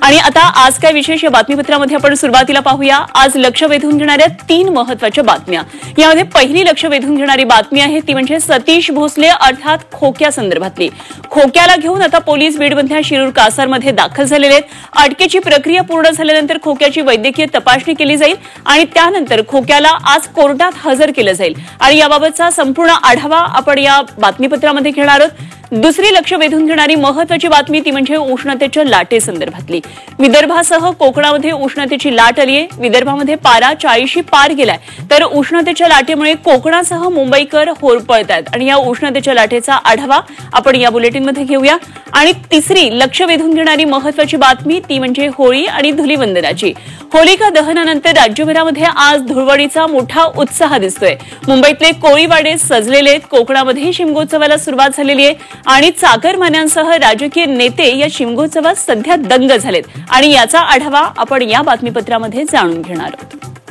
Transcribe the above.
आणि आता आज काय विशेष या बातमीपत्रामध्ये आपण सुरुवातीला पाहूया। आज लक्ष वेधून घेणाऱ्या 3 महत्त्वाच्या बातम्या। यामध्ये पहिली लक्ष वेधून घेणारी बातमी आहे ती म्हणजे सतीश भोसले अर्थात खोक्या संदर्भातली। खोक्याला घेऊन आता पोलीस बीडमधल्या शिरूर कासारमध्ये दाखल झालेले आहेत। अटकेची प्रक्रिया पूर्ण झाल्यानंतर खोक्याची वैद्यकीय तपासणी केली जाईल आणि त्यानंतर खोक्याला आज कोर्टात हजर केलं जाईल आणि याबाबतचा संपूर्ण आढावा आपण या बातमीपत्रामध्ये घेणार आहोत। दुसरी लक्ष वेधून घेणारी महत्त्वाची बातमी ती म्हणजे उष्णतेच्या लाटेसंदर्भातली। विदर्भासह कोकणामध्ये उष्णतेची लाट आली आहे। विदर्भामध्ये पारा 40शी पार गेलाय, तर उष्णतेच्या लाटेमुळे कोकणासह मुंबईकर होरपळतात आणि या उष्णतेच्या लाटेचा आढावा आपण या बुलेटिनमध्ये घेऊया। आणि तिसरी लक्ष वेधून घेणारी महत्त्वाची बातमी ती म्हणजे होळी आणि धुलीवंदनाची। होलिका दहनानंतर राज्यभरामध्ये आज धुळवडीचा मोठा उत्साह दिसतोय। मुंबईतले कोळीवाडे सजलेले आहेत। कोकणामध्ये शिमगोत्सवाला सुरुवात झालेली आहे आणि चाकरमान्यांसह राजकीय नेते या शिमगोत्सवात सध्या दंग झालेत आणि याचा आढावा आपण या बातमीपत्रामध्ये जाणून घेणार आहोत।